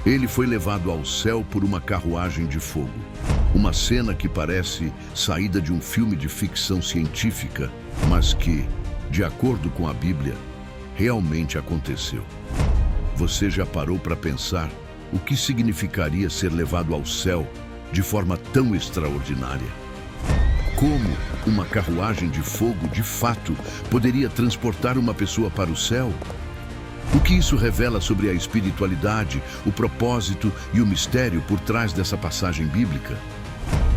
Ele foi levado ao céu por uma carruagem de fogo. Uma cena que parece saída de um filme de ficção científica, mas que, de acordo com a Bíblia, realmente aconteceu. Você já parou para pensar o que significaria ser levado ao céu de forma tão extraordinária? Como uma carruagem de fogo, de fato, poderia transportar uma pessoa para o céu? O que isso revela sobre a espiritualidade, o propósito e o mistério por trás dessa passagem bíblica?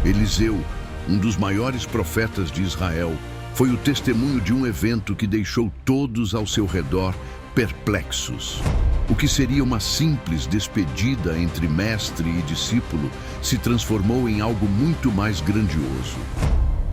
Eliseu, um dos maiores profetas de Israel, foi o testemunho de um evento que deixou todos ao seu redor perplexos. O que seria uma simples despedida entre mestre e discípulo se transformou em algo muito mais grandioso.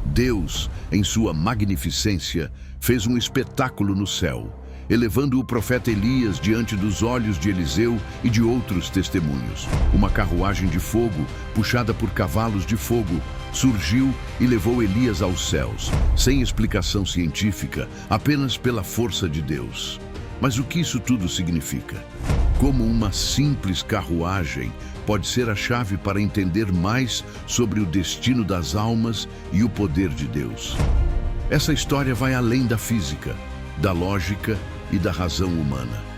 Deus, em sua magnificência, fez um espetáculo no céu, elevando o profeta Elias diante dos olhos de Eliseu e de outros testemunhos. Uma carruagem de fogo, puxada por cavalos de fogo, surgiu e levou Elias aos céus, sem explicação científica, apenas pela força de Deus. Mas o que isso tudo significa? Como uma simples carruagem pode ser a chave para entender mais sobre o destino das almas e o poder de Deus? Essa história vai além da física, da lógica e da razão humana.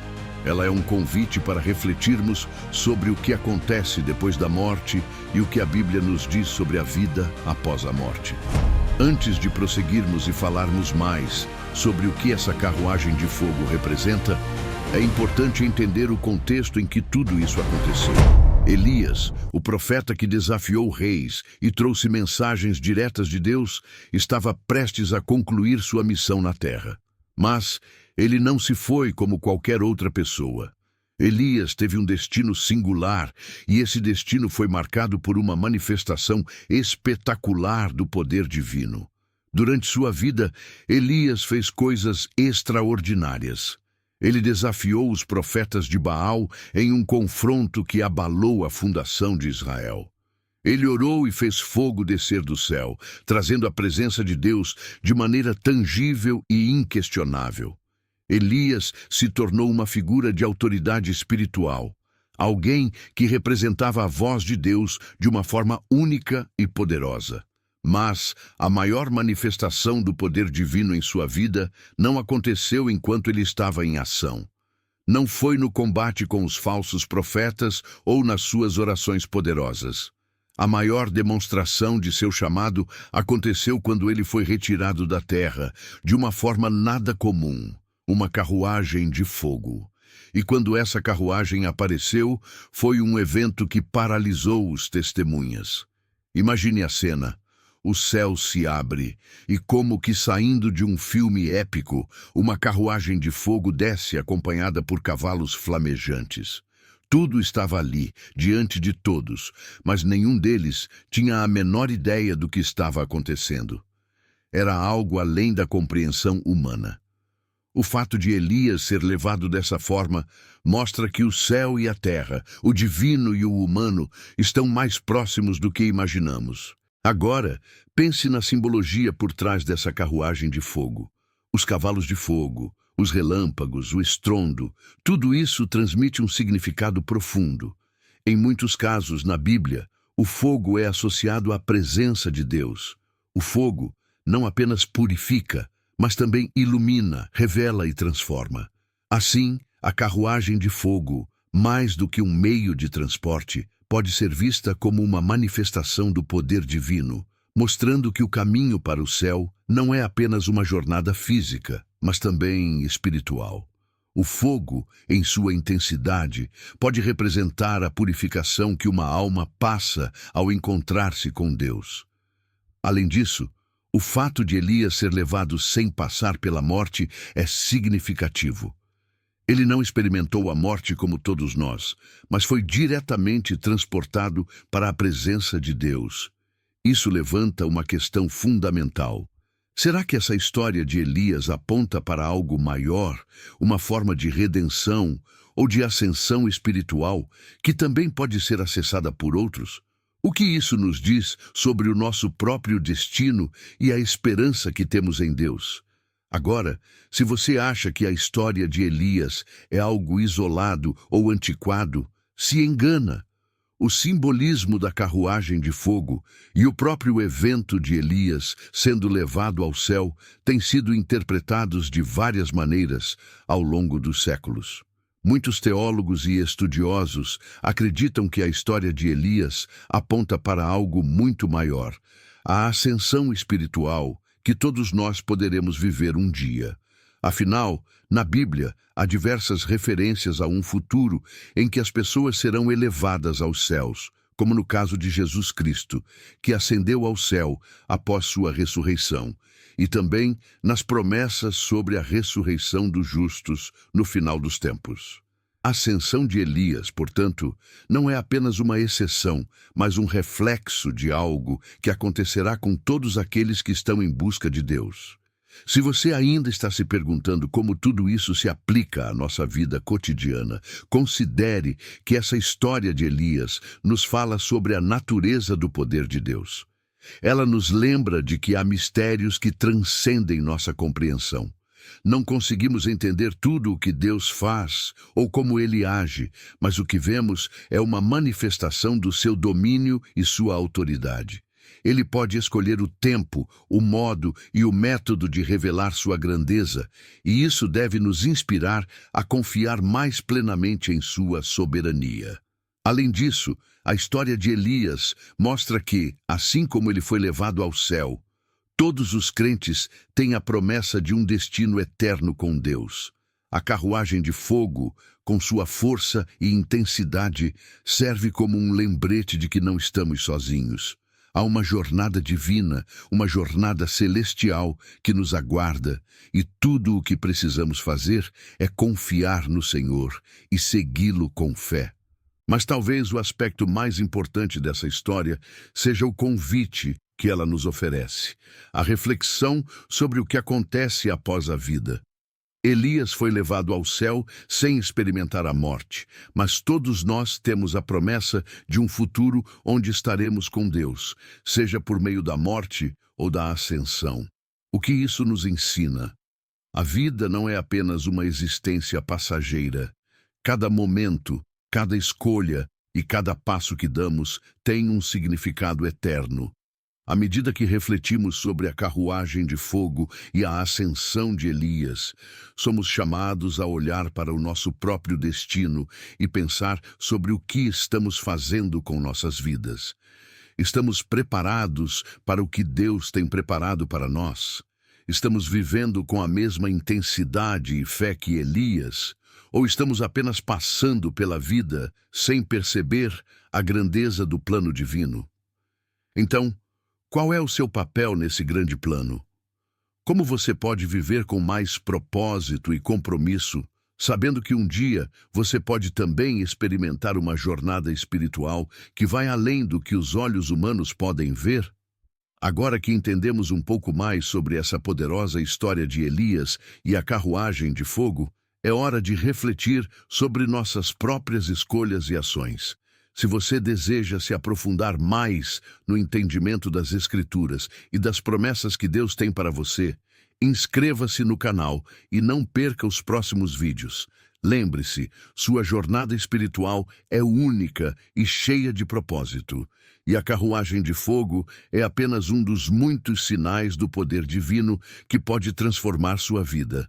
Ela é um convite para refletirmos sobre o que acontece depois da morte e o que a Bíblia nos diz sobre a vida após a morte. Antes de prosseguirmos e falarmos mais sobre o que essa carruagem de fogo representa, é importante entender o contexto em que tudo isso aconteceu. Elias, o profeta que desafiou reis e trouxe mensagens diretas de Deus, estava prestes a concluir sua missão na terra. Mas ele não se foi como qualquer outra pessoa. Elias teve um destino singular e esse destino foi marcado por uma manifestação espetacular do poder divino. Durante sua vida, Elias fez coisas extraordinárias. Ele desafiou os profetas de Baal em um confronto que abalou a fundação de Israel. Ele orou e fez fogo descer do céu, trazendo a presença de Deus de maneira tangível e inquestionável. Elias se tornou uma figura de autoridade espiritual, alguém que representava a voz de Deus de uma forma única e poderosa. Mas a maior manifestação do poder divino em sua vida não aconteceu enquanto ele estava em ação. Não foi no combate com os falsos profetas ou nas suas orações poderosas. A maior demonstração de seu chamado aconteceu quando ele foi retirado da terra, de uma forma nada comum, uma carruagem de fogo. E quando essa carruagem apareceu, foi um evento que paralisou os testemunhas. Imagine a cena. O céu se abre e, como que saindo de um filme épico, uma carruagem de fogo desce acompanhada por cavalos flamejantes. Tudo estava ali, diante de todos, mas nenhum deles tinha a menor ideia do que estava acontecendo. Era algo além da compreensão humana. O fato de Elias ser levado dessa forma mostra que o céu e a terra, o divino e o humano, estão mais próximos do que imaginamos. Agora, pense na simbologia por trás dessa carruagem de fogo. Os cavalos de fogo, os relâmpagos, o estrondo, tudo isso transmite um significado profundo. Em muitos casos, na Bíblia, o fogo é associado à presença de Deus. O fogo não apenas purifica, mas também ilumina, revela e transforma. Assim, a carruagem de fogo, mais do que um meio de transporte, pode ser vista como uma manifestação do poder divino, mostrando que o caminho para o céu não é apenas uma jornada física, mas também espiritual. O fogo, em sua intensidade, pode representar a purificação que uma alma passa ao encontrar-se com Deus. Além disso, o fato de Elias ser levado sem passar pela morte é significativo. Ele não experimentou a morte como todos nós, mas foi diretamente transportado para a presença de Deus. Isso levanta uma questão fundamental. Será que essa história de Elias aponta para algo maior, uma forma de redenção ou de ascensão espiritual que também pode ser acessada por outros? O que isso nos diz sobre o nosso próprio destino e a esperança que temos em Deus? Agora, se você acha que a história de Elias é algo isolado ou antiquado, se engana. O simbolismo da carruagem de fogo e o próprio evento de Elias sendo levado ao céu têm sido interpretados de várias maneiras ao longo dos séculos. Muitos teólogos e estudiosos acreditam que a história de Elias aponta para algo muito maior, a ascensão espiritual que todos nós poderemos viver um dia. Afinal, na Bíblia, há diversas referências a um futuro em que as pessoas serão elevadas aos céus, como no caso de Jesus Cristo, que ascendeu ao céu após sua ressurreição, e também nas promessas sobre a ressurreição dos justos no final dos tempos. A ascensão de Elias, portanto, não é apenas uma exceção, mas um reflexo de algo que acontecerá com todos aqueles que estão em busca de Deus. Se você ainda está se perguntando como tudo isso se aplica à nossa vida cotidiana, considere que essa história de Elias nos fala sobre a natureza do poder de Deus. Ela nos lembra de que há mistérios que transcendem nossa compreensão. Não conseguimos entender tudo o que Deus faz ou como Ele age, mas o que vemos é uma manifestação do seu domínio e sua autoridade. Ele pode escolher o tempo, o modo e o método de revelar sua grandeza, e isso deve nos inspirar a confiar mais plenamente em sua soberania. Além disso, a história de Elias mostra que, assim como ele foi levado ao céu, todos os crentes têm a promessa de um destino eterno com Deus. A carruagem de fogo, com sua força e intensidade, serve como um lembrete de que não estamos sozinhos. Há uma jornada divina, uma jornada celestial que nos aguarda, e tudo o que precisamos fazer é confiar no Senhor e segui-lo com fé. Mas talvez o aspecto mais importante dessa história seja o convite que ela nos oferece, a reflexão sobre o que acontece após a vida. Elias foi levado ao céu sem experimentar a morte, mas todos nós temos a promessa de um futuro onde estaremos com Deus, seja por meio da morte ou da ascensão. O que isso nos ensina? A vida não é apenas uma existência passageira. Cada momento, cada escolha e cada passo que damos tem um significado eterno. À medida que refletimos sobre a carruagem de fogo e a ascensão de Elias, somos chamados a olhar para o nosso próprio destino e pensar sobre o que estamos fazendo com nossas vidas. Estamos preparados para o que Deus tem preparado para nós? Estamos vivendo com a mesma intensidade e fé que Elias? Ou estamos apenas passando pela vida sem perceber a grandeza do plano divino? Então, qual é o seu papel nesse grande plano? Como você pode viver com mais propósito e compromisso, sabendo que um dia você pode também experimentar uma jornada espiritual que vai além do que os olhos humanos podem ver? Agora que entendemos um pouco mais sobre essa poderosa história de Elias e a carruagem de fogo, é hora de refletir sobre nossas próprias escolhas e ações. Se você deseja se aprofundar mais no entendimento das Escrituras e das promessas que Deus tem para você, inscreva-se no canal e não perca os próximos vídeos. Lembre-se, sua jornada espiritual é única e cheia de propósito, e a carruagem de fogo é apenas um dos muitos sinais do poder divino que pode transformar sua vida.